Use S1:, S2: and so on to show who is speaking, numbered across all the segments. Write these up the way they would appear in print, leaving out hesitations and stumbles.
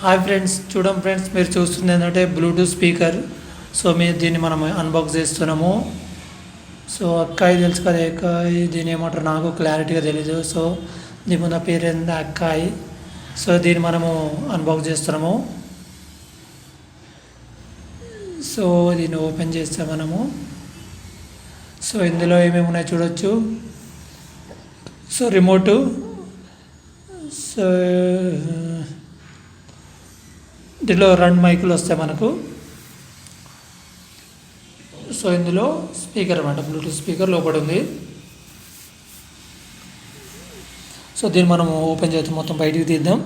S1: Hi friends, చూడండి friends, మీరు చూస్తుంది ఏంటంటే బ్లూటూత్ స్పీకర్. సో మీరు దీన్ని మనం అన్బాక్స్ చేస్తున్నాము. సో అక్కాయి తెలుసు కదా, అక్కాయి దీని ఏమంటారు నాకు క్లారిటీగా తెలీదు. సో దీని ముందు పేరు ఏంటంటే అక్కాయి. సో దీన్ని మనము అన్బాక్స్ చేస్తున్నాము. సో దీన్ని ఓపెన్ చేస్తే మనము సో ఇందులో ఏమేమి ఉన్నాయో చూడొచ్చు. సో రిమోటు, సో దీనిలో 2 మైకులు వస్తాయి మనకు. సో ఇందులో స్పీకర్ అన్నమాట, బ్లూటూత్ స్పీకర్ లోపల ఉంది. సో దీన్ని మనం ఓపెన్ చేద్దాం, మొత్తం బయటికి తీద్దాం.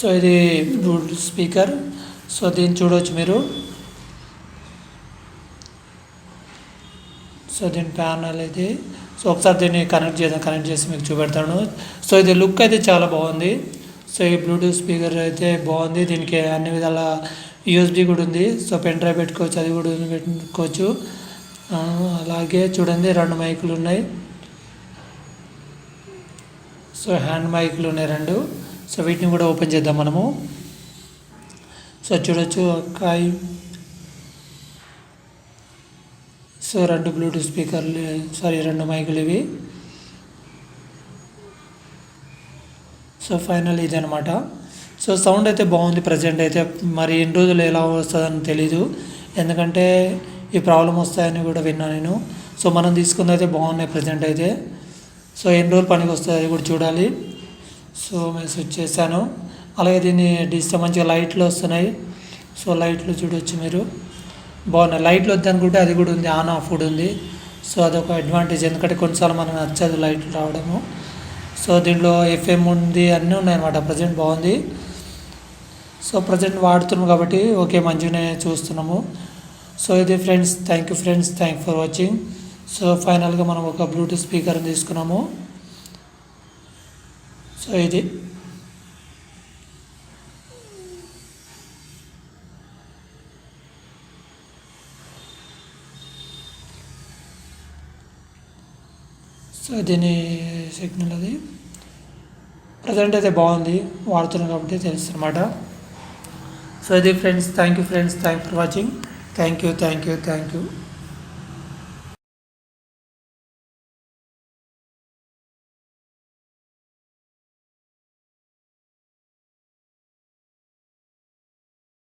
S1: సో ఇది బ్లూటూత్ స్పీకర్. సో దీన్ని చూడవచ్చు మీరు. సో దీని ప్యానల్ ఇది. సో ఒకసారి దీన్ని కనెక్ట్ చేసి మీకు చూపెడతాను. సో ఇది లుక్ అయితే చాలా బాగుంది. సో ఈ బ్లూటూత్ స్పీకర్ అయితే బాగుంది. దీనికి అన్ని విధాల యూఎస్బి కూడా ఉంది. సో పెన్ డ్రైవ్ పెట్టుకోవచ్చు, అది కూడా పెట్టుకోవచ్చు. అలాగే చూడండి 2 మైకులు ఉన్నాయి. సో హ్యాండ్ మైకులు ఉన్నాయి 2. సో వీటిని కూడా ఓపెన్ చేద్దాం మనము. సో చూడొచ్చు అక్కాయి. సో 2 బ్లూటూత్ స్పీకర్లు, 2 మైకులు ఇవి. సో ఫైనల్ ఇది అనమాట. సో సౌండ్ అయితే బాగుంది ప్రజెంట్ అయితే. మరి ఎన్ని రోజులు ఎలా వస్తుందని తెలీదు, ఎందుకంటే ఈ ప్రాబ్లం వస్తాయని కూడా విన్నా నేను. సో మనం తీసుకుంది అయితే బాగున్నాయి ప్రజెంట్ అయితే. సో ఎన్ని రోజులు పనికి వస్తుంది అది కూడా చూడాలి. సో మేము స్విచ్ చేశాను. అలాగే దీన్ని డిస్తే మంచిగా లైట్లు వస్తున్నాయి. సో లైట్లు చూడవచ్చు మీరు, బాగున్నాయి. లైట్లు వద్దనుకుంటే అది కూడా ఉంది, ఆన్ ఆఫ్ కూడా ఉంది. సో అదొక అడ్వాంటేజ్, ఎందుకంటే కొన్నిసార్లు మనకు నచ్చదు లైట్లు రావడము. సో దీంట్లో ఎఫ్ఎం ఉంది, అన్నీ ఉన్నాయన్నమాట. ప్రజెంట్ బాగుంది. సో ప్రజెంట్ వాడుతున్నాం కాబట్టి ఓకే, మంచిగానే చూస్తున్నాము. సో ఇది friends, thank you friends, thank for watching. So ఫైనల్గా మనం ఒక బ్లూటూత్ స్పీకర్ని తీసుకున్నాము. సో ఇది సో దీని సిగ్నల్ అది ప్రజెంట్ అయితే బాగుంది, వాడుతున్నాం కాబట్టి తెలుసు అనమాట. సో ఇది friends, thank you friends, thank for watching. Thank you.